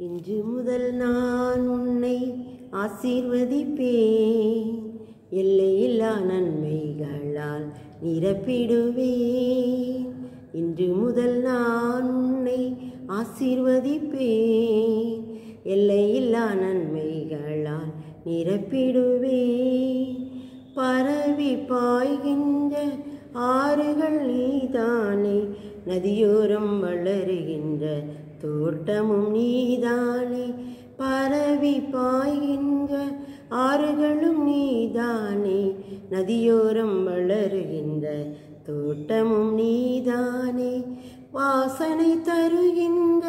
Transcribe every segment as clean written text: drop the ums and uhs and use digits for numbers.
இன்று முதல் நான் உன்னை ஆசீர்வதிப்பேன், எல்லையில்லா நன்மைகளால் நிரப்பிடுவேன். இன்று முதல் நான் உன்னை ஆசீர்வதிப்பேன், எல்லையில்லா நன்மைகளால் நிரப்பிடுவேன். பரவி பாய்கின்ற ஆறுகள் நீதானே, நதியோரம் வளருகின்ற தோட்டமும் நீதானே. பரவி பாய்கின்ற ஆறுகளும் நீதானே, நதியோரம் வளருகின்ற தோட்டமும் நீதானே. வாசனை தருகின்ற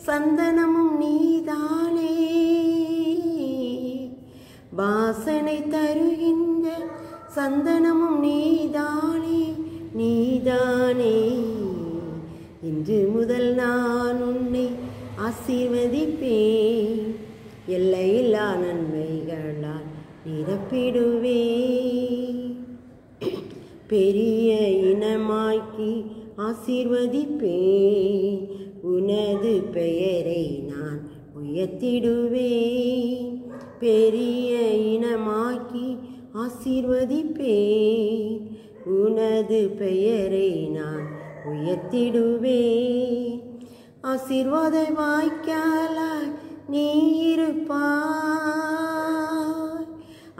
சந்தனமும் நீதானே, வாசனை தருகின்ற சந்தனமும் நீதானே, நீதானே. இன்று முதல் நான் உன்னை ஆசீர்வதிப்பேன், எல்லையில்லா நன்மைகளால் நிரப்பிடுவேன். பெரிய இனமாக்கி ஆசீர்வதிப்பேன், உனது பெயரை நான் உயர்த்திடுவேன். பெரிய இனமாக்கி ஆசீர்வதிப்பேன், உனது பெயரை நான் உயர்த்திடுவேன். ஆசீர்வாத வாய்க்காலாய் நீ இருப்பாய்,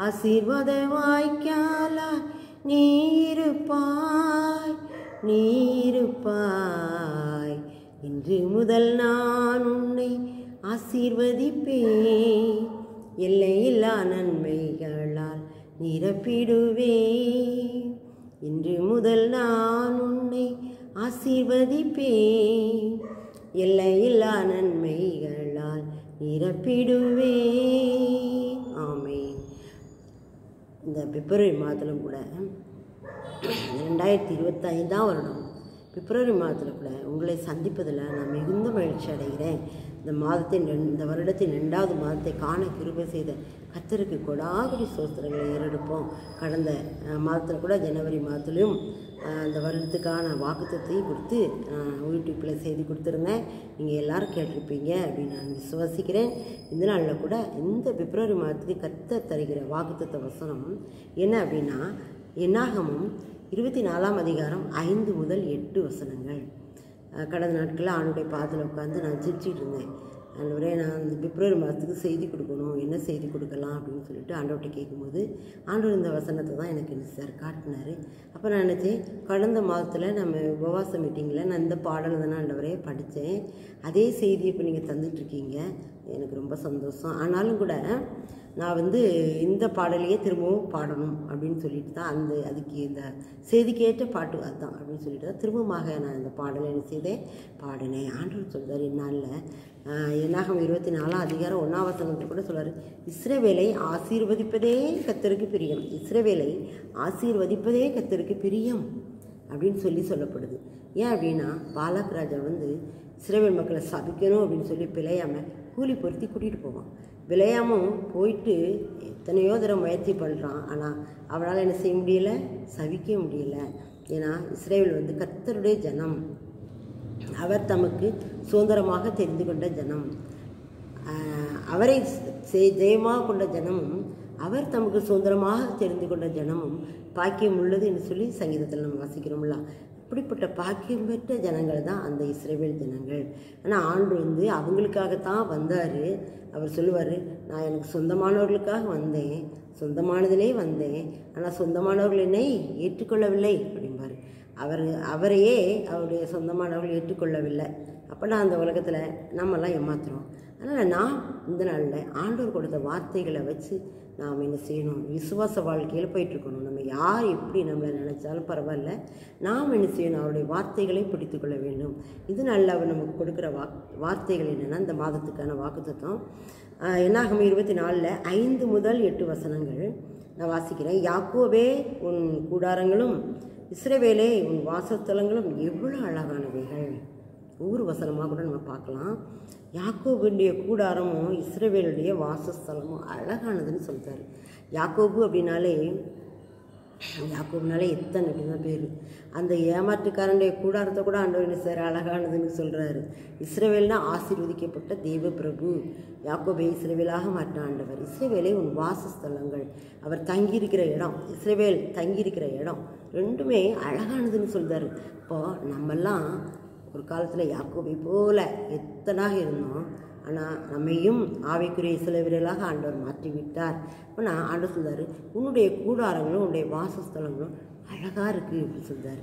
ஆசீர்வாத வாய்க்காலாய் நீ இருப்பாய், நீ இருப்பாய். இன்று முதல் நான் உன்னை ஆசீர்வதிப்பேன், எல்லையில்லா நன்மைகளால் நிரப்பிடுவேன். இன்று முதல் நான் உன்னை ஆசீர்வதிப்பேன், எல்லையில்லா நன்மைகளால் நிரப்பிடுவேன். ஆமென். இந்த பிப்ரவரி மாதத்திலும் கூட 2025 வருடம் பிப்ரவரி மாதத்தில் கூட உங்களை சந்திப்பதில் நான் மிகுந்த மகிழ்ச்சி அடைகிறேன். இந்த வருடத்தின் 2வது மாதத்தை காண கிருபை செய்த கர்த்தருக்கு கொடாகுடி சோஸ்திரங்களை ஏறெடுப்போம். கடந்த மாதத்தில் கூட ஜனவரி மாதத்துலையும் அந்த வருடத்துக்கான வாக்குத்தத்தையும் கொடுத்து யூடியூப்பில் செய்தி கொடுத்துருந்தேன். நீங்கள் எல்லோரும் கேட்டிருப்பீங்க அப்படின்னு நான் விசுவாசிக்கிறேன். இந்த நாளில் கூட இந்த பிப்ரவரி மாதத்துக்கு கர்த்தர் தருகிற வாக்குத்தத்த வசனம் என்ன அப்படின்னா, என்னாகமம் 24ஆம் அதிகாரம் 5 முதல் 8 வசனங்கள். கடந்த நாட்களில் ஆண்டுடைய பாதத்தில் உட்காந்து நான் ஜெபிச்சிட்டு இருந்தேன். ஆண்டவரே, நான் இந்த பிப்ரவரி மாதத்துக்கு செய்தி கொடுக்கணும், என்ன செய்தி கொடுக்கலாம் அப்படின்னு சொல்லிட்டு ஆண்டவர்கிட்ட கேட்கும்போது ஆண்டவர் இந்த வசனத்தை தான் எனக்கு சார் காட்டினார். அப்போ நான் நினச்சேன், கடந்த மாதத்தில் நம்ம உபவாச மீட்டிங்கில் நான் இந்த பாடலை தானே ஆண்டவரே படித்தேன், அதே செய்தியை இப்போ நீங்கள் தந்துட்டுருக்கீங்க, எனக்கு ரொம்ப சந்தோஷம். ஆனாலும் கூட நான் இந்த பாடலையே திரும்பவும் பாடணும் அப்படின்னு சொல்லிட்டு தான் அதுக்கு இந்த செய்திக்கேற்ற பாட்டு அதுதான் அப்படின்னு சொல்லிட்டு தான் திரும்பமாக நான் இந்த பாடலை என்ன செய்தேன், பாடினேன். ஆண்டவர் சொல்கிறார், என்னால் என்னாகும் 24ஆம் அதிகாரம் 1ஆம் வசனத்தை கூட சொல்கிறார், இஸ்ரவேலை ஆசீர்வதிப்பதே கர்த்தருக்கு பிரியம், இஸ்ரவேலை ஆசீர்வதிப்பதே கர்த்தருக்கு பிரியம் அப்படின்னு சொல்லப்படுது. ஏன் அப்படின்னா, பாலாக் ராஜா இஸ்ரவேல் மக்களை சபிக்கணும் அப்படின்னு சொல்லி பிழையாமல் கூலி பொருத்தி கூட்டிகிட்டு போவான். விளையாமும் போயிட்டு எத்தனையோ தடவை முயற்சி பண்ணுறான். ஆனால் அவனால் என்ன செய்ய முடியலை, சவிக்க முடியலை. ஏன்னா இஸ்ரவேல் கர்த்தருடைய ஜனம், அவர் தமக்கு சுதந்திரமாக தெரிந்து கொண்ட ஜனம், அவரை ஜெயமாக கொண்ட ஜனமும் அவர் தமக்கு சுதந்திரமாக தெரிந்து கொண்ட ஜனமும் பாக்கியம் உள்ளது என்று சொல்லி சங்கீதத்தில் நம்ம வாசிக்கிறோம்ல. இப்படிப்பட்ட பாக்கியம் பெற்ற ஜனங்கள் தான் அந்த இஸ்ரவேல் ஜனங்கள். ஆனால் ஆண்டு அவங்களுக்காகத்தான் வந்தார். அவர் சொல்லுவார், நான் எனக்கு சொந்தமானவர்களுக்காக வந்தேன், சொந்தமானதிலே வந்தேன், ஆனால் சொந்தமானவர்கள் என்னை ஏற்றுக்கொள்ளவில்லை அப்படிம்பார். அவரையே அவருடைய சொந்தமானவர்கள் ஏற்றுக்கொள்ளவில்லை. அப்போ நான் அந்த உலகத்தில் நம்மெல்லாம் ஏமாத்துறோம். அதனால் நான் இந்த நாளில் ஆண்டவர் கொடுத்த வார்த்தைகளை வச்சு நாம் என்ன செய்யணும், விசுவாச வாழ்க்கையில் போயிட்டுருக்கணும். நம்ம யார் எப்படி நம்மளை நினச்சாலும் பரவாயில்ல, நாம் என்ன செய்யணும், அவருடைய வார்த்தைகளை பிடித்து கொள்ள வேண்டும். இது நல்ல அவர் நமக்கு கொடுக்குற வார்த்தைகள் என்னென்னா, இந்த மாதத்துக்கான வாக்குத்தத்தம் என்னாகும் 24 5 முதல் 8 வசனங்கள் நான் வாசிக்கிறேன். யாக்கோபே உன் கூடாரங்களும் இஸ்ரவேலே உன் வாசஸ்தலங்களும் எவ்வளோ அழகானவைகள். ஒவ்வொரு வசனமாக கூட நம்ம பார்க்கலாம். யாக்கோபுடைய கூடாரமும் இஸ்ரவேலுடைய வாசஸ்தலமும் அழகானதுன்னு சொல்கிறார். யாக்கோபு அப்படின்னாலே யாக்கோபுனாலே எத்தன் அப்படின்னு தான் பேர். அந்த ஏமாற்றுக்காரனுடைய கூடாரத்தை கூட ஆண்டவர் என்ன சார் அழகானதுன்னு சொல்கிறாரு. இஸ்ரவேல்னா ஆசீர்வதிக்கப்பட்ட தேவ பிரபு. யாக்கோபை இஸ்ரவேலாக மாற்ற ஆண்டவர். இஸ்ரவேலை உன் வாசஸ்தலங்கள், அவர் தங்கியிருக்கிற இடம், இஸ்ரவேல் தங்கியிருக்கிற இடம் ரெண்டுமே அழகானதுன்னு சொல்கிறாரு. இப்போது நம்மெல்லாம் ஒரு காலத்தில் யாக்கோபை போல எத்தனாக இருந்தோம். ஆனால் நம்மையும் ஆவிக்குரிய இஸ்ரவேலாக ஆண்டவர் மாற்றிவிட்டார். ஆனால் ஆண்டவர் சொல்கிறார், உன்னுடைய கூடாரங்களும் உன்னுடைய வாசஸ்தலங்களும் அழகாக இருக்குது அப்படின்னு சொல்கிறார்.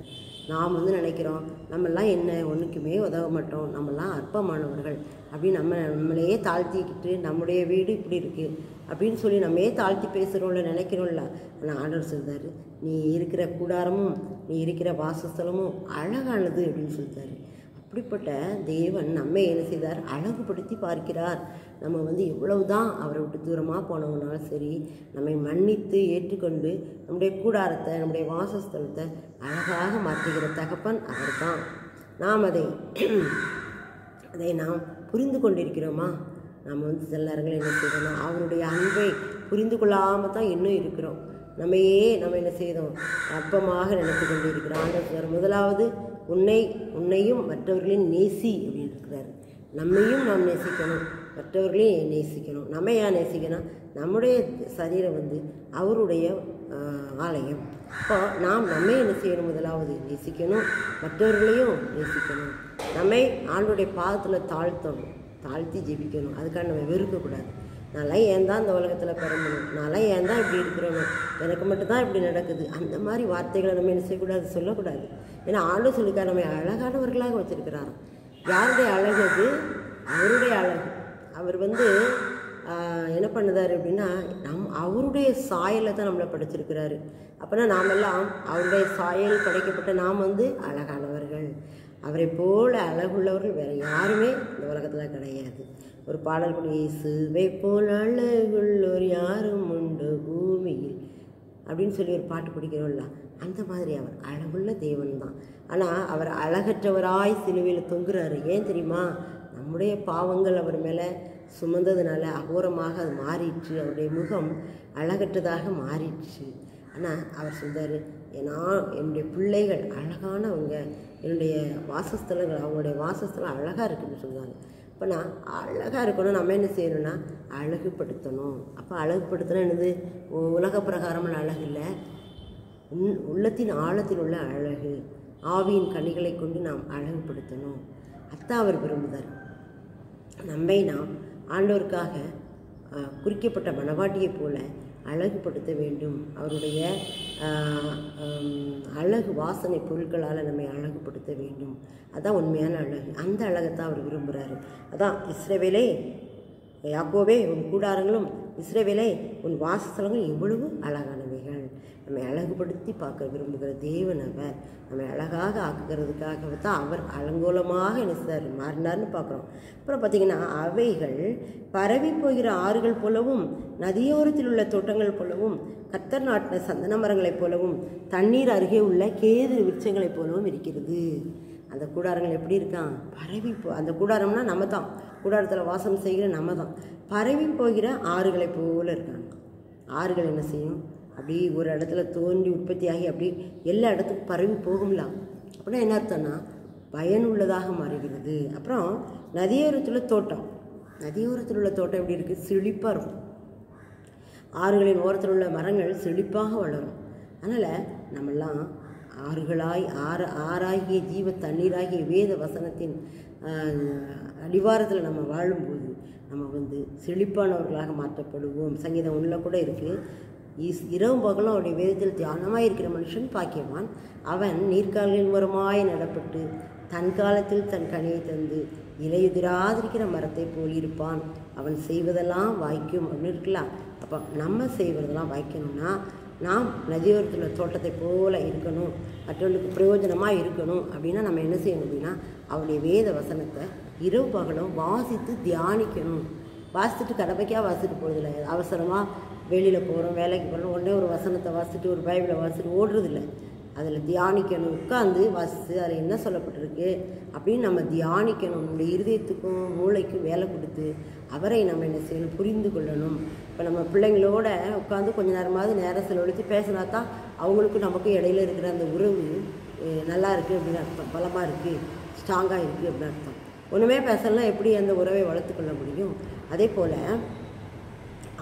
நாம் நினைக்கிறோம் நம்மெல்லாம் என்ன ஒன்றுக்குமே உதவ மாட்டோம், நம்மெல்லாம் அற்பமானவர்கள் அப்படின்னு நம்மளையே தாழ்த்திக்கிட்டு நம்முடைய வீடு இப்படி இருக்குது அப்படின்னு சொல்லி நம்மையே தாழ்த்தி பேசுகிறோம்ல, நினைக்கிறோம்ல. ஆனால் ஆண்டவர் சொல்கிறார், நீ இருக்கிற கூடாரமும் நீ இருக்கிற வாசஸ்தலமும் அழகானது அப்படின்னு சொல்கிறாரு. அப்படிப்பட்ட தேவன் நம்மை என்ன செய்தார்? அழகுபடுத்தி பார்க்கிறார். நம்ம எவ்வளவு தான் அவரை விட்டு தூரமாக போனவங்கனாலும் சரி, நம்மை மன்னித்து ஏற்றுக்கொண்டு நம்முடைய கூடாரத்தை நம்முடைய வாசஸ்தலத்தை அழகாக மாற்றுகிற தகப்பன் அவர் தான். நாம் அதை நாம் புரிந்து கொண்டிருக்கிறோமா? நாம் சில நேரங்கள் என்ன செய்யணும், அவருடைய அன்பை புரிந்து கொள்ளாமல் தான் இன்னும் இருக்கிறோம். நம்ம என்ன செய்தோம்? அற்பமாக நினைத்து கொண்டு இருக்கிறோம். ஆண்டவர் முதலாவது உன்னையும் மற்றவர்களையும் நேசி அப்படின்னு இருக்கிறாரு. நம்மையும் நாம் நேசிக்கணும், மற்றவர்களையும் நேசிக்கணும். நம்ம ஏன் நேசிக்கணும்? நம்முடைய சரீரம் அவருடைய ஆலயம். இப்போ நாம் நம்மை என்ன செய்யணும்? முதலாவது நேசிக்கணும், மற்றவர்களையும் நேசிக்கணும். நம்மை ஆண்டுடைய பாதத்தில் தாழ்த்தி ஜெபிக்கணும். அதுக்காக நம்ம வெறுக்கக்கூடாது. நான்லாம் ஏன் தான் இந்த உலகத்தில் பிறந்தணும், நான்லாம் ஏன் தான் இப்படி இருக்கிறோன்னு, எனக்கு மட்டும்தான் இப்படி நடக்குது, அந்த மாதிரி வார்த்தைகளை நம்ம என்ன செய்யக்கூடாது, சொல்லக்கூடாது. ஏன்னா ஆண்டு சொல்லிக்கார், நம்ம அழகானவர்களாக வச்சுருக்கிறார். யாருடைய அழகு? அது அவருடைய அழகு. அவர் என்ன பண்ணுதார் அப்படின்னா, அவருடைய சாயலை தான் நம்மளை படைச்சிருக்கிறாரு. அப்போனா நாமெல்லாம் அவருடைய சாயல் படைக்கப்பட்ட நாம் அழகானவர்கள். அவரை போல அழகுள்ளவர்கள் வேறு யாருமே இந்த உலகத்தில் கிடையாது. ஒரு பாடல் கூட, இயேசுவை போல் அழகுள்ளோர் யாரும் உண்டு பூமியில் அப்படின்னு சொல்லி ஒரு பாட்டு பிடிக்கிறோம்ல, அந்த மாதிரி அவர் அழகுள்ள தேவன் தான். ஆனால் அவர் அழகற்றவராய் சிலுவையில் தொங்குறாரு. ஏன் தெரியுமா? நம்முடைய பாவங்கள் அவர் மேலே சுமந்ததுனால அகோரமாக அது மாறிடுச்சு. அவருடைய முகம் அழகற்றதாக மாறிடுச்சு. ஆனால் அவர் சொல்கிறார், என்னுடைய பிள்ளைகள் அழகானவங்க, என்னுடைய வாசஸ்தலங்கள், அவங்களுடைய வாசஸ்தலம் அழகாக இருக்குதுன்னு சொல்லுவாங்க. இப்போ நான் அழகாக இருக்கணும், நம்ம என்ன செய்யணும்னா அழகுபடுத்தணும். அப்போ அழகுபடுத்தினா என்னது? உலக பிரகாரமான அழகு இல்லை, உள்ளத்தின் ஆழத்தில் உள்ள அழகு, ஆவியின் கனிகளை கொண்டு நாம் அழகுபடுத்தணும். அதான் அவர் விரும்புகிறார். நம்மை நாம் ஆண்டவருக்காக குறிக்கப்பட்ட மனவாட்டியைப் போல அழகுபடுத்த வேண்டும். அவருடைய அழகு வாசனை பொருட்களால் நம்மை அழகுபடுத்த வேண்டும். அதான் உண்மையான அழகு. அந்த அழகைத்தான் அவர் விரும்புகிறாரு. அதான் இஸ்ரவேலே, யாக்கோபே உன் கூடாரங்களும், இஸ்ரவேலே உன் வாசஸ்தலங்களும் எவ்வளவு அழகானவைகள். நம்மை அழகுபடுத்தி பார்க்க விரும்புகிற தேவன் அவர். நம்மை அழகாக ஆக்குகிறதுக்காக தான் அவர் அலங்கோலமாக என்ன மாறினார்னு பார்க்குறோம். அப்புறம் பார்த்திங்கன்னா, அவைகள் பரவி போகிற ஆறுகள் போலவும், நதியோரத்தில் உள்ள தோட்டங்கள் போலவும், கர்த்தர் நாட்டின சந்தன மரங்களைப் போலவும், தண்ணீர் அருகே உள்ள கேது விருட்சங்களைப் போலவும் இருக்கிறது. அந்த கூடாரங்கள் எப்படி இருக்கான்? அந்த கூடாரம்னா நம்ம தான், கூடாரத்தில் வாசம் செய்கிற நம்ம தான். பரவி போகிற ஆறுகளை போல இருக்காங்க. ஆறுகள் என்ன செய்யும்? அப்படி ஒரு இடத்துல தோன்றி உற்பத்தியாகி அப்படி எல்லா இடத்துக்கும் பரவி போகும்லாம். அப்படின்னா என்ன அர்த்தம்னா பயனுள்ளதாக மாறுகிறது. அப்புறம் நதியோரத்தில் உள்ள தோட்டம் எப்படி இருக்குது? செழிப்பாக இருக்கும். ஆறுகளின் ஓரத்தில் உள்ள மரங்கள் செழிப்பாக வளரும். அதனால் நம்மெல்லாம் ஆறாகிய ஜீவ தண்ணீராகிய வேத வசனத்தின் அடிவாரத்தில் நம்ம வாழும்போது நம்ம செழிப்பானவர்களாக மாற்றப்படுவோம். சங்கீதம் 1 கூட இருக்குது, இரவும் பகலும் அவருடைய வேதத்தில் தியானமாக இருக்கிற மனுஷன் பாக்கியவான், அவன் நீர்க்கால்களின் மரமாய் நடப்பட்டு தன் காலத்தில் தன் கனியை தந்து இலையுதிராதிருக்கிற மரத்தை போல் இருப்பான், அவன் செய்வதெல்லாம் வாய்க்கும் அப்படின்னு இருக்கலாம். அப்போ நம்ம செய்வதெல்லாம் வாய்க்கணும்னா நாம் நதியோரத்தில் தோட்டத்தை போல இருக்கணும், மற்றவர்களுக்கு பிரயோஜனமாக இருக்கணும். அப்படின்னா நம்ம என்ன செய்யணும் அப்படின்னா, அவருடைய வேத வசனத்தை இரவு பகலும் வாசித்து தியானிக்கணும். வாசித்துட்டு கடமைக்காக வாசிட்டு போகிறதில்ல, அவசரமாக வெளியில் போகிறோம், வேலைக்கு போகிறோம், உடனே ஒரு வசனத்தை வாசிட்டு ஒரு பைபிளை வாசிட்டு ஓடுறதில்லை. அதில் தியானிக்கணும், உட்காந்து வாசித்து அதில் என்ன சொல்லப்பட்டிருக்கு அப்படின்னு நம்ம தியானிக்கணும். நம்முடைய இருதயத்துக்கும் மூளைக்கும் வேலை கொடுத்து அவரை நம்ம என்ன செய்யணும்? புரிந்து கொள்ளணும். இப்போ நம்ம பிள்ளைங்களோட உட்காந்து கொஞ்சம் நேரமாவது நேரம் செலவழித்து பேசினா தான் அவங்களுக்கும் நமக்கும் இடையில இருக்கிற அந்த உறவு நல்லா இருக்குது அப்படின்னு அர்த்தம், பலமாக இருக்குது, ஸ்ட்ராங்காக இருக்குது அப்படின்னு அர்த்தம். ஒன்றுமே பேசலாம் எப்படி அந்த உறவை வளர்த்துக்கொள்ள முடியும்? அதே போல்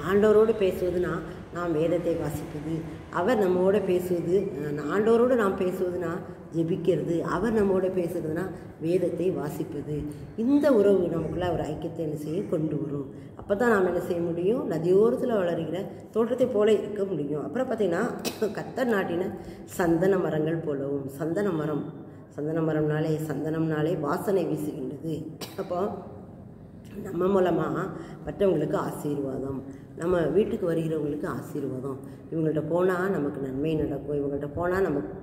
ஆண்டவரோடு பேசுவதுனா நாம் வேதத்தை வாசிப்பது, அவர் நம்மோடு பேசுவது, ஆண்டவரோடு நாம் பேசுவதுனா ஜெபிக்கிறது, அவர் நம்மோடு பேசுறதுனா வேதத்தை வாசிப்பது. இந்த உறவு நமக்குள்ளே ஒரு ஐக்கியத்தை என்ன செய்ய கொண்டு வரும். அப்போ தான் நாம் என்ன செய்ய முடியும்? நதியோரத்தில் வளர்கிற தோட்டத்தை போல இருக்க முடியும். அப்புறம் பார்த்திங்கன்னா கர்த்தர் நாட்டின சந்தன மரங்கள் போலவும், சந்தன மரம்னாலே வாசனை வீசுகின்றது. அப்போ நம்ம மூலமாக மற்றவங்களுக்கு ஆசீர்வாதம், நம்ம வீட்டுக்கு வருகிறவங்களுக்கு ஆசீர்வாதம். இவங்கள்ட்ட போனால் நமக்கு நன்மை நடக்கும், இவங்கள்ட்ட போனால் நமக்கு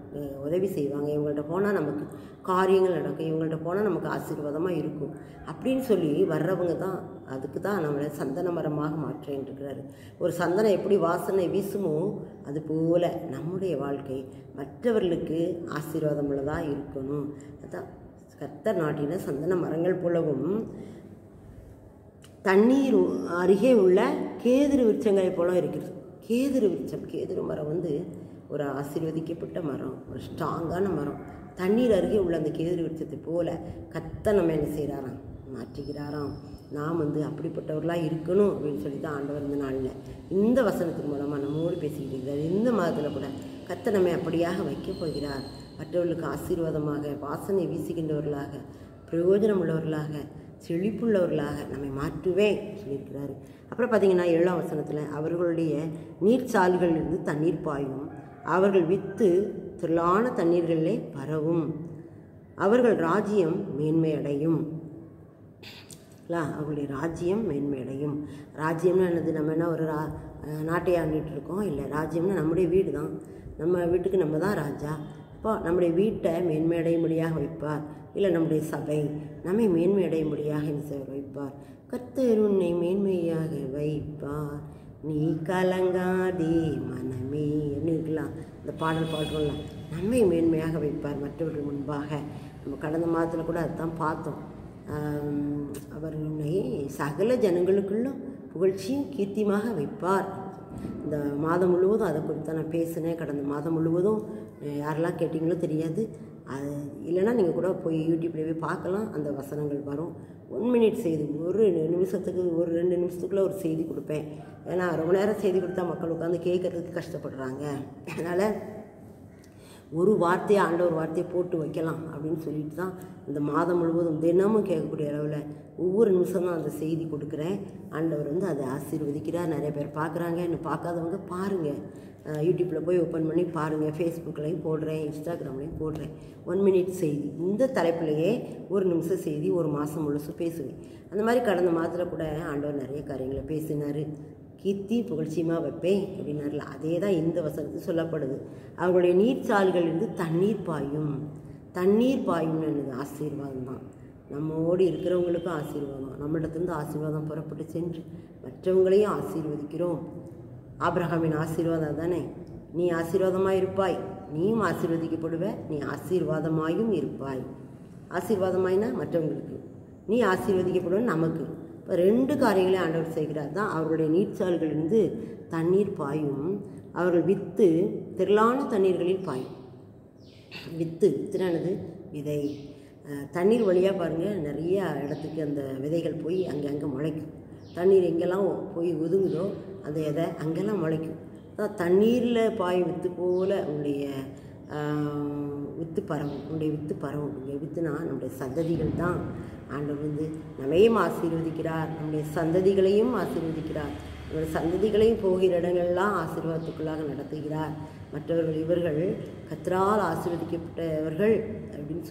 உதவி செய்வாங்க, இவங்கள்ட்ட போனால் நமக்கு காரியங்கள் நடக்கும், இவங்கள்ட்ட போனால் நமக்கு ஆசீர்வாதமாக இருக்கும் அப்படின்னு சொல்லி வர்றவங்க தான். அதுக்கு தான் நம்மளை சந்தன மரமாக மாற்றேன்ருக்கிறாரு. ஒரு சந்தனம் எப்படி வாசனை வீசுமோ அது போல் நம்முடைய வாழ்க்கை மற்றவர்களுக்கு ஆசீர்வாதம் உள்ளதாக இருக்கணும். அதுதான் கர்த்தர் நாட்டின சந்தன மரங்கள் போலவும் தண்ணீர் அருகே உள்ள கேதுரு விருட்சங்களை போல இருக்கிறது. கேதுரு மரம் ஒரு ஆசீர்வதிக்கப்பட்ட மரம், ஒரு ஸ்ட்ராங்கான மரம். தண்ணீர் அருகே உள்ள அந்த கேதுரு விருட்சத்தை போல கர்த்தர் நம்ம என்ன செய்கிறாராம்? மாற்றுகிறாராம். நாம் அப்படிப்பட்டவர்களாக இருக்கணும் அப்படின்னு சொல்லி தான் ஆண்டவர் இந்த நாளில் இந்த வசனத்தின் மூலமாக நம்மோடு பேசிக்கிட்டு இருக்கிறார். இந்த மாதத்தில் கூட கர்த்தர் நம்மை அப்படியாக வைக்கப் போகிறார். மற்றவர்களுக்கு ஆசீர்வாதமாக, வாசனை வீசுகின்றவர்களாக, பிரயோஜனம் உள்ளவர்களாக, செழிப்புள்ளவர்களாக நம்மை மாற்றுவேன் சொல்லியிருக்கிறாரு. அப்புறம் பார்த்திங்கன்னா 7ஆம் வசனத்தில் அவர்களுடைய நீர்ச்சால்களிலிருந்து தண்ணீர் பாயும், அவர்கள் வித்து திரளான தண்ணீர்களிலே பரவும், அவர்கள் ராஜ்யம் மேன்மையடையும். அவர்களுடைய ராஜ்யம் மேன்மையடையும். ராஜ்யம்னு என்னது? நம்ம என்ன ஒரு நாட்டை ஆண்டிகிட்டு இருக்கோம்? இல்லை, ராஜ்யம்னா நம்முடைய வீடு தான். நம்ம வீட்டுக்கு நம்ம தான் ராஜா. அப்போ நம்முடைய வீட்டை மேன்மையடையும்படியாக வைப்பார். இல்லை, நம்முடைய சபை நம்மை மேன்மையடையும்படியாக என்ன வைப்பார்? கர்த்தர் உன்னை மேன்மையாக வைப்பார், நீ கலங்காதே மனமே என்ன இருக்கலாம் இந்த பாடல் பாடுறோம்ல. நம்மை மேன்மையாக வைப்பார் மற்றவர்கள் முன்பாக. நம்ம கடந்த மாதத்தில் கூட அதுதான் பார்த்தோம். அவர் உன்னை சகல ஜனங்களுக்குள்ளும் புகழ்ச்சியும் கீர்த்தியமாக வைப்பார். இந்த மாதம் முழுவதும் அதை குறித்து நான் பேசினேன். கடந்த மாதம் முழுவதும் யாரெல்லாம் கேட்டிங்களோ தெரியாது. அது இல்லைன்னா நீங்கள் கூட போய் யூடியூப்லேயே பார்க்கலாம், அந்த வசனங்கள் வரும். 1 மினிட் செய்தி, ஒரு நிமிஷத்துக்கு, ஒரு 2 நிமிஷத்துக்குள்ளே ஒரு செய்தி கொடுப்பேன். ஏன்னா ரொம்ப நேரம் செய்தி கொடுத்தா மக்கள் உட்காந்து கேட்குறதுக்கு கஷ்டப்படுறாங்க. அதனால் ஒரு வார்த்தையை, ஆண்டவர் வார்த்தையை போட்டு வைக்கலாம் அப்படின்னு சொல்லிட்டு தான் இந்த மாதம் முழுவதும் தினமும் கேட்கக்கூடிய அளவில் ஒவ்வொரு நிமிஷம் தான் அந்த செய்தி கொடுக்குறேன். ஆண்டவர் அதை ஆசீர்வதிக்கிறார். நிறைய பேர் பார்க்குறாங்க. இன்னும் பார்க்காதவங்க பாருங்கள், யூடியூப்பில் போய் ஓப்பன் பண்ணி பாருங்கள். ஃபேஸ்புக்லேயும் போடுறேன், இன்ஸ்டாகிராம்லேயும் போடுறேன். 1 மினிட் செய்தி, இந்த தலைப்பிலேயே ஒரு நிமிஷம் செய்தி ஒரு மாதம் முழுசு பேசுவேன். அந்த மாதிரி கடந்த மாதத்தில் கூட ஆண்டவர் நிறைய காரியங்களை பேசினார். கீர்த்தி புகழ்ச்சியமாக வைப்பேன் அப்படின்னார்ல, அதே தான் இந்த வசனத்தில் சொல்லப்படுது. அவங்களுடைய நீர்ச்சால்களிலிருந்து தண்ணீர் பாயும். தண்ணீர் பாயும்னு என்னது? ஆசீர்வாதம் தான். நம்மோடு இருக்கிறவங்களுக்கும் ஆசீர்வாதம், நம்மளிடத்துலேருந்து ஆசீர்வாதம் புறப்பட்டு சென்று மற்றவங்களையும் ஆசீர்வதிக்கிறோம். ஆபிரகாமின் ஆசீர்வாதம் தானே, நீ ஆசீர்வாதமாக இருப்பாய், நீயும் ஆசீர்வதிக்கப்படுவ, நீ ஆசீர்வாதமாயும் இருப்பாய். ஆசீர்வாதமாயினா மற்றவங்களுக்கு, நீ ஆசீர்வதிக்கப்படுவ நமக்கு. இப்போ 2 காரியங்களையும் ஆண்டவர் செய்கிறார் தான். அவர்களுடைய நீர்ச்சால்களிலிருந்து தண்ணீர் பாயும், அவர்கள் வித்து திரளான தண்ணீர்களில் பாயும். வித்துனானது விதை. தண்ணீர் வழியாக பாருங்கள், நிறைய இடத்துக்கு அந்த விதைகள் போய் அங்கே முளைக்கும். தண்ணீர் எங்கெல்லாம் போய் ஒதுங்குதோ அந்த விதை அங்கெல்லாம் முளைக்கும். அதான் தண்ணீரில் பாயும் வித்து போல் உன்னுடைய வித்து பரவும், உன்னுடைய வித்து பரவும். உன்னுடைய வித்துனா நம்முடைய சந்ததிகள் தான். ஆண்டவர் நம்மையும் ஆசீர்வதிக்கிறார், நம்முடைய சந்ததிகளையும் ஆசீர்வதிக்கிறார். நம்முடைய சந்ததிகளையும் போகிற இடங்கள்லாம் ஆசீர்வாதத்துக்குள்ளாக நடத்துகிறார். மற்றவர்கள் இவர்கள் கர்த்தரால் ஆசீர்வதிக்கப்பட்டவர்கள் அப்படின்னு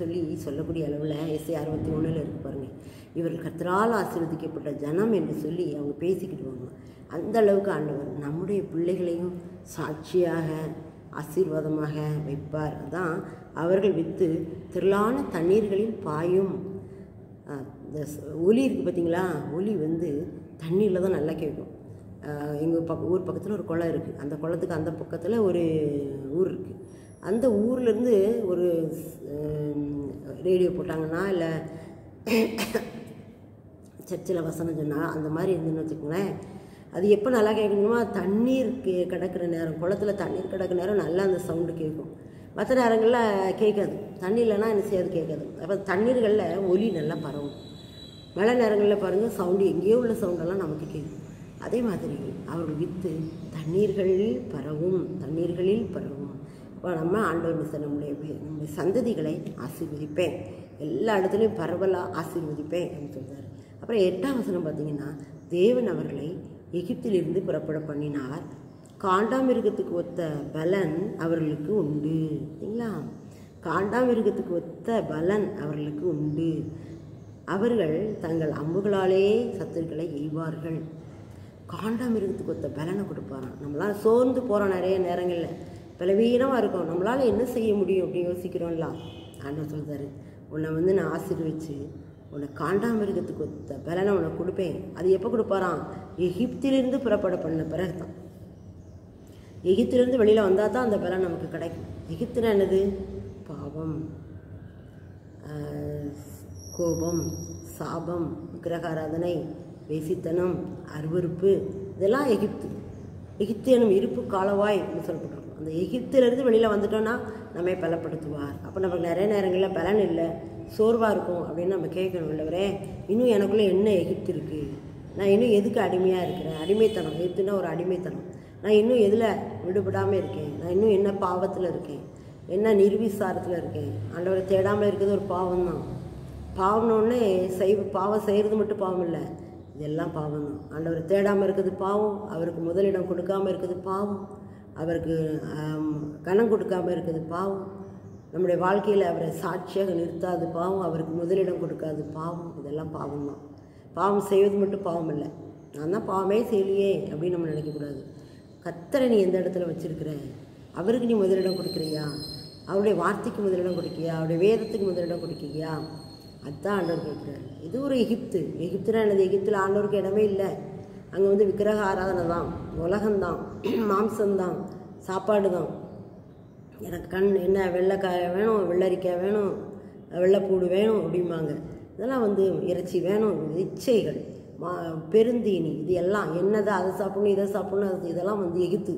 சொல்லக்கூடிய அளவில் எஸ்ஐ 61 இருக்கு பாருங்கள். இவர்கள் கர்த்தரால் ஆசீர்வதிக்கப்பட்ட ஜனம் என்று சொல்லி அவங்க பேசிக்கிடுவாங்க. அந்த அளவுக்கு ஆண்டவர் நம்முடைய பிள்ளைகளையும் சாட்சியாக ஆசீர்வாதமாக வைப்பார். அதான் அவர்கள் வித்து திரளான தண்ணீர்களில் பாயும். இந்த ஒலி இருக்குது பார்த்தீங்களா, ஒலி தண்ணீரில் தான் நல்லா கேட்கும். எங்கள் ஊர் பக்கத்தில் ஒரு குளம் இருக்குது. அந்த குளத்துக்கு அந்த பக்கத்தில் ஒரு ஊர் இருக்குது. அந்த ஊர்லேருந்து ஒரு ரேடியோ போட்டாங்கன்னா, இல்லை சர்ச்சில் வசனம் சொன்னால் அந்த மாதிரி இருந்துன்னு வச்சுக்கோங்களேன், அது எப்போ நல்லா கேட்கணுமா, தண்ணீர் கிடக்கிற நேரம், குளத்தில் தண்ணீர் கிடக்கிற நேரம் நல்லா அந்த சவுண்டு கேட்கும். மற்ற நேரங்களில் கேட்காது. தண்ணி இல்லைன்னா என்ன செய்யாது, கேட்காது. அப்போ தண்ணீர்களில் ஒலி நல்லா பரவும். மழை நேரங்களில் பாருங்கள், சவுண்டு எங்கேயோ உள்ள சவுண்டெல்லாம் நமக்கு கேட்கும். அதே மாதிரி அவர்கள் வித்து தண்ணீர்களில் பரவும், தண்ணீர்களில் பரவும். இப்போ நம்ம ஆண்டவர் நம்முடைய சந்ததிகளை ஆசீர்வதிப்பேன், எல்லா இடத்துலையும் பரவலாக ஆசீர்வதிப்பேன் அப்படின்னு சொல்கிறார். அப்புறம் 8ஆம் வசனம் பார்த்திங்கன்னா, தேவன் அவர்களை எகிப்திலிருந்து புறப்பட பண்ணினார், காண்டாமிருகத்துக்கு ஒத்த பலன் அவர்களுக்கு உண்டு. சரிங்களா? காண்டாமிருகத்துக்கு ஒத்த பலன் அவர்களுக்கு உண்டு. அவர்கள் தங்கள் அம்புகளாலே சத்துருக்களை எய்வார்கள். காண்டாமிருகத்துக்கு ஒத்த பலனை கொடுப்பாராம். நம்மளால் சோர்ந்து போகிறோம், நிறைய நேரங்களில் பலவீனமாக இருக்கும், நம்மளால் என்ன செய்ய முடியும் அப்படின்னு யோசிக்கிறோம்ல. ஆண்டவர் சொல்கிறாரு, உன்னை நான் ஆசீர்வதிச்சு உன்னை காண்டாமிருகத்துக்கு ஒத்த பலனை உனக்கு கொடுப்பேன். அது எப்போ கொடுப்பாராம்? எகிப்திலிருந்து புறப்பட பண்ண பிறகு தான். எகிப்திலிருந்து வெளியில் வந்தால் தான் அந்த பலன் நமக்கு கிடைக்கும். எகிப்துனா என்னது? பாவம், கோபம், சாபம், விக்கிரகாராதனை, வேசித்தனம், அருவருப்பு, இதெல்லாம் எகிப்து. எகிப்து எனும் இருப்பு காலவாய் சொல்லப்பட்டிருக்கும். அந்த எகிப்திலிருந்து வெளியில் வந்துட்டோன்னா நம்மை பலப்படுத்துவார். அப்போ நமக்கு நிறைய நேரங்களில் பலன் இல்லை, சோர்வாக இருக்கும் அப்படின்னு நம்ம கேட்கணும். இல்லவரே, இன்னும் எனக்குள்ளே என்ன எகிப்து இருக்குது, நான் இன்னும் எதுக்கு அடிமையாக இருக்கிறேன்? அடிமைத்தனம். எகிப்துன்னா ஒரு அடிமைத்தனம். நான் இன்னும் எதில் விடுபடாமல் இருக்கேன்? நான் இன்னும் என்ன பாவத்தில் இருக்கேன், என்ன நிர்விசாரத்தில் இருக்கேன்? ஆண்டவரை தேடாமல் இருக்கிறது ஒரு பாவம் தான். பாவம்னோடனே பாவம் செய்கிறது மட்டும் பாவம் இல்லை, இதெல்லாம் பாவம் தான். ஆண்டவரை தேடாமல் இருக்கிறது பாவம், அவருக்கு முதலிடம் கொடுக்காமல் இருக்கிறது பாவம், அவருக்கு கணம் கொடுக்காமல் இருக்கிறது பாவம், நம்முடைய வாழ்க்கையில் அவரை சாட்சியாக நிறுத்தாது பாவம், அவருக்கு முதலிடம் கொடுக்காது பாவம். இதெல்லாம் பாவம் தான். பாவம் செய்வது மட்டும் பாவம் இல்லை, நான் தான் பாவமே செய்யலையே அப்படின்னு நம்ம நினைக்கக்கூடாது. கர்த்தரை நீ எந்த இடத்துல வச்சுருக்கிற, அவருக்கு நீ முதலிடம் கொடுக்குறியா, அவருடைய வார்த்தைக்கு முதலிடம் கொடுக்கியா, அவருடைய வேதத்துக்கு முதலிடம் கொடுக்கிறியா? அதுதான் ஆண்டவர் கேட்குறாரு. இது ஒரு எகிப்து. எகிப்துனா என்னது? எகிப்தில் ஆண்டவருக்கு இடமே இல்லை. அங்கே விக்கிரக ஆராதனை தான், உலகம்தான், மாம்சம்தான், சாப்பாடு தான். எனக்கு என்ன வெள்ளைக்காய் வேணும், வெள்ளரிக்காய் வேணும், வெள்ளைப்பூடு வேணும் அப்படிம்பாங்க. இதெல்லாம் இறைச்சி வேணும், இச்சைகள், பெருந்தீனி, இது எல்லாம் என்னதை அதை சாப்பிடணும், இதை சாப்பிடணும், இதெல்லாம் எகிப்து.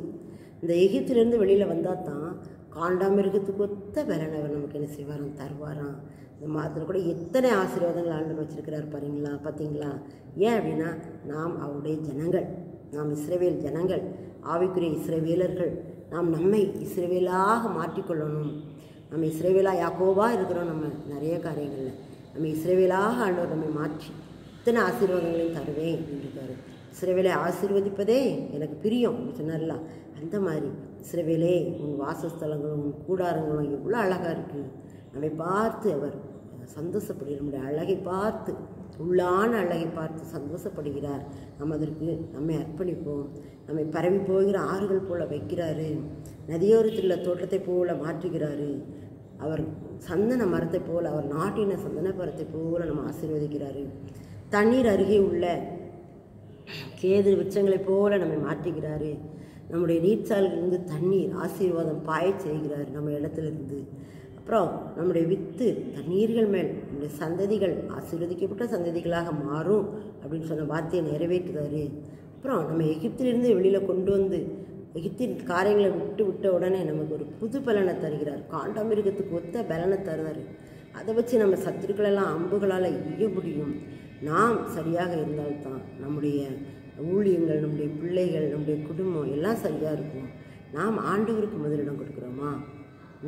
இந்த எகிப்திலேருந்து வெளியில் வந்தால் தான் காண்டாமிருகத்துக்கு ஒத்த பலனை அவர் நமக்கு என்ன செய்வாராம், தருவாராம். இந்த மாதத்தில் கூட எத்தனை ஆசீர்வாதங்கள் ஆண்டவர் வச்சுருக்கிறார் பார்த்தீங்களா? ஏன் அப்படின்னா, நாம் அவருடைய ஜனங்கள், நாம் இஸ்ரவேல் ஜனங்கள், ஆவிக்குரிய இஸ்ரவேலர்கள். நாம் நம்மை இஸ்ரவேலாக மாற்றிக்கொள்ளணும். நம்ம இஸ்ரவேலாக யாக்கோவாக இருக்கிறோம். நம்ம நிறைய காரியங்களில் நம்ம இஸ்ரவேலாக ஆண்டவர் நம்மை மாற்றி இத்தனை ஆசீர்வாதங்களையும் தருவேன் அப்படின்றாரு. இஸ்ரவேலை ஆசீர்வதிப்பதே எனக்கு பிரியம் அப்படின்னு சொன்னார்ல. அந்த மாதிரி இஸ்ரவேலே, உன் வாசஸ்தலங்களும் உன் கூடாரங்களும் எவ்வளோ அழகாக இருக்குது. நம்மை பார்த்து அவர் சந்தோஷப்படுகிறார். நம்முடைய அழகை பார்த்து, உள்ளான அழகை பார்த்து சந்தோஷப்படுகிறார். நம்ம அதற்கு நம்மை அர்ப்பணிப்போம். நம்மை பரவி போகிற ஆறுகள் போல வைக்கிறாரு, நதியோரத்தில் தோட்டத்தை போல மாற்றுகிறாரு. அவர் சந்தன மரத்தை போல், அவர் நாட்டின சந்தன மரத்தை போல நம்ம ஆசீர்வதிக்கிறாரு. தண்ணீர் அருகே உள்ள கேது விருட்சங்களைப் போல நம்மை மாற்றுகிறாரு. நம்முடைய நீர்ச்சால்களிலிருந்து தண்ணீர் ஆசீர்வாதம் பாய செய்கிறார் நம்ம இடத்துலேருந்து. அப்புறம் நம்முடைய வித்து தண்ணீர்கள் மேல் நம்முடைய சந்ததிகள் ஆசீர்வதிக்கப்பட்ட சந்ததிகளாக மாறும் அப்படின்னு சொன்ன வார்த்தையை நிறைவேற்றுறாரு. அப்புறம் நம்ம எகிப்திலிருந்து வெளியில் கொண்டு எகிப்தின் காரியங்களை விட்ட உடனே நமக்கு ஒரு புது பலனை தருகிறார். காண்டாமிருகத்துக்கு ஒத்த பலனை தருவார். அதை வச்சு நம்ம சத்துருக்களெல்லாம் அம்புகளால் எய்ய முடியும். நாம் சரியாக இருந்தால்தான் நம்முடைய ஊழியங்கள், நம்முடைய பிள்ளைகள், நம்முடைய குடும்பம் எல்லாம் சரியாக இருக்கும். நாம் ஆண்டவருக்கு முதலிடம் கொடுக்குறோமா?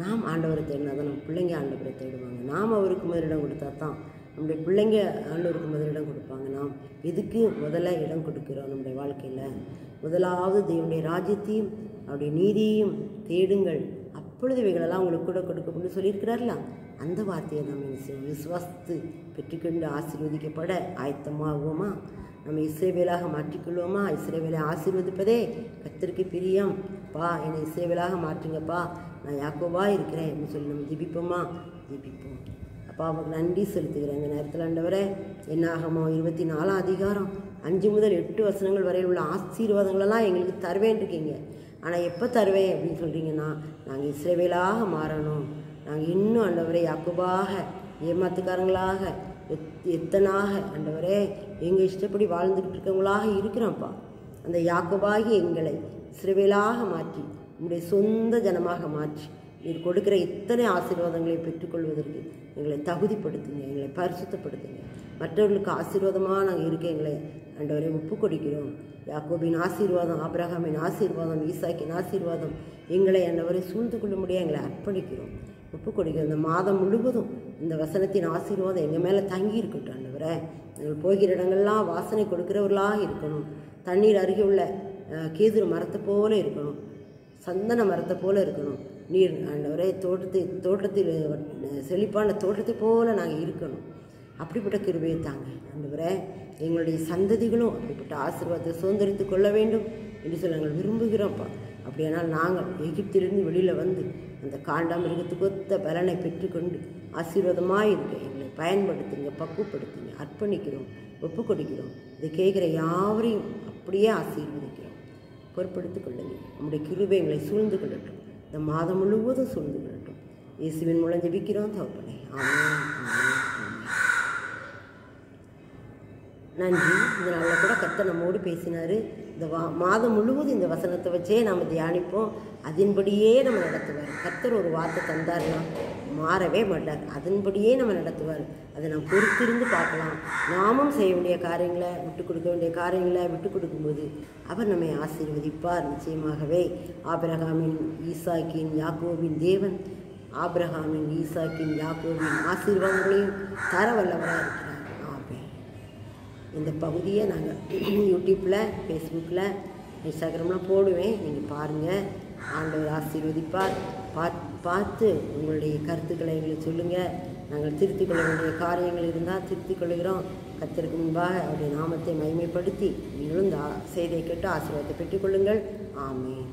நாம் ஆண்டவரை தேடினா தான் நம்ம பிள்ளைங்க ஆண்டவரை தேடுவாங்க. நாம் அவருக்கு முதலிடம் கொடுத்தா தான் நம்முடைய பிள்ளைங்க ஆண்டவருக்கு முதலிடம் கொடுப்பாங்க. நாம் எதுக்கு முதல்ல இடம் கொடுக்குறோம்? நம்முடைய வாழ்க்கையில் முதலாவது தேவனுடைய ராஜ்யத்தையும் அவருடைய நீதியையும் தேடுங்கள், அப்பொழுது இவைகளெல்லாம் உங்களுக்கு கூட கொடுக்கப்படும் சொல்லியிருக்கிறார்களா? அந்த வார்த்தையை நம்ம விசுவாசித்து பெற்றுக்கொண்டு ஆசீர்வதிக்கப்பட ஆயத்தமாகுவோமா? நம்ம இஸ்ரவேலாக மாற்றிக்கொள்வோமா? இஸ்ரவேலை ஆசீர்வதிப்பதே கர்த்தருக்கு பிரியம். என்னை இஸ்ரவேலாக மாற்றுங்கப்பா, நான் யாக்கோவா இருக்கிறேன் அப்படின்னு சொல்லி நம்ம ஜெபிப்போமா? ஜெபிப்போம். அப்பா, அவருக்கு நன்றி செலுத்துகிறேன். இந்த நேரத்தில் ஆண்டவரே, என்னாகமோ 24 அதிகாரம் 5 முதல் 8 வசனங்கள் வரையில் உள்ள ஆசீர்வாதங்களெல்லாம் எங்களுக்கு தருவேன் இருக்கீங்க. ஆனால் எப்போ தருவேன் அப்படின்னு சொல்கிறீங்கன்னா, நாங்கள் இஸ்ரவேலாக மாறணும். நாங்கள் இன்னும் ஆண்டவரே யாக்கோபாக, ஏமாத்துக்காரங்களாக, எத்தனாக ஆண்டவரே எங்கள் இஷ்டப்படி வாழ்ந்துக்கிட்டு இருக்கவங்களாக இருக்கிறோம்ப்பா. அந்த யாக்கோபாகி எங்களை இஸ்ரவேலாக மாற்றி உங்களுடைய சொந்த ஜனமாக மாற்றி நீர் கொடுக்கிற இத்தனை ஆசீர்வாதங்களை பெற்றுக்கொள்வதற்கு எங்களை தகுதிப்படுத்துங்க, எங்களை பரிசுத்தப்படுத்துங்க. மற்றவர்களுக்கு ஆசீர்வாதமாக நாங்கள் இருக்க எங்களை ஆண்டவரை ஒப்பு கொடுக்கிறோம். யாக்கோபின் ஆசீர்வாதம், ஆபிரகாமின் ஆசீர்வாதம், ஈசாக்கின் ஆசீர்வாதம் எங்களை ஆண்டவரை சூழ்ந்து கொள்ள முடியாது எங்களை அர்ப்பணிக்கிறோம், ஒப்பு கொடுக்கிறோம். இந்த மாதம் முழுவதும் இந்த வசனத்தின் ஆசீர்வாதம் எங்கள் மேலே தங்கி இருக்கட்டும் ஆண்டவரை. நாங்கள் போகிற இடங்கள்லாம் வாசனை கொடுக்கிறவர்களாக இருக்கணும். தண்ணீர் அருகே உள்ள கேதுரு மரத்தை போல இருக்கணும், சந்தன மரத்தை போல இருக்கணும். நீர் ஆண்டவரே தோட்டத்தில் செழிப்பான தோட்டத்தை போல நாங்கள் இருக்கணும். அப்படிப்பட்ட கிருபையை தாங்க ஆண்டவரே. எங்களுடைய சந்ததிகளும் அப்படிப்பட்ட ஆசீர்வாதத்தை சுதந்திரித்து கொள்ள வேண்டும் என்று சொல்லி நாங்கள் விரும்புகிறோம்ப்பா. அப்படியானால் நாங்கள் எகிப்திலிருந்து வெளியில் வந்து அந்த காண்டாமிருகத்துக்கு ஒத்த பலனை பெற்றுக்கொண்டு ஆசீர்வாதமாக இருக்க எங்களை பயன்படுத்துங்க, பக்குவப்படுத்துங்க, அர்ப்பணிக்கிறோம், ஒப்பு கொடுக்கிறோம். இதை கேட்குற யாவரையும் அப்படியே ஆசீர்வதிக்கிறோம். பொறுப்படுத்திக் கொள்ளுங்க. நம்முடைய கிருபை எங்களை சூழ்ந்து கொள்ளட்டும், இந்த மாதம் முழுவதும் சூழ்ந்து கொள்ளட்டும். இயேசுவின் மூலம் ஜெபிக்கிறோம் தகப்பனே. ஆமென், ஆமென், ஆமென். நன்றி. இந்த நாளில் கூட கர்த்தர் நம்மோடு பேசினார். இந்த மாதம் முழுவதும் இந்த வசனத்தை வச்சே நம்ம தியானிப்போம், அதன்படியே நம்ம நடத்துவார். கர்த்தர் ஒரு வார்த்தை தந்தார்னா மாறவே மாட்டார், அதன்படியே நம்ம நடத்துவார். அதை நாம் பொறுத்திருந்து பார்க்கலாம். நாமும் செய்ய வேண்டிய காரியங்களை, விட்டு கொடுக்க வேண்டிய காரியங்களை விட்டு கொடுக்கும்போது அவர் நம்மை ஆசீர்வதிப்பார் நிச்சயமாகவே. ஆபிரகாமின், ஈசாக்கின், யாக்கோபின் தேவன் ஆபிரகாமின், ஈசாக்கின், யாக்கோபின் ஆசீர்வாதங்களையும் தர வல்லவராக இருக்கிறார். இந்த பகுதியை நாங்கள் யூடியூப்பில், ஃபேஸ்புக்கில், இன்ஸ்டாகிராமில் போடுவேன், நீங்கள் பாருங்கள். ஆண்டவர் ஆசீர்வதிப்பார். பார்த்து உங்களுடைய கருத்துக்களை எங்களுக்கு சொல்லுங்கள். நாங்கள் திருத்திக் கொள்ள வேண்டிய காரியங்கள் இருந்தால் திருத்திக் கொள்கிறோம். கர்த்தருக்கு முன்பாக அவருடைய நாமத்தை மகிமைப்படுத்தி நீங்களும் இந்த செய்தியை கேட்டு ஆசீர்வாதத்தை பெற்றுக்கொள்ளுங்கள். ஆமென்.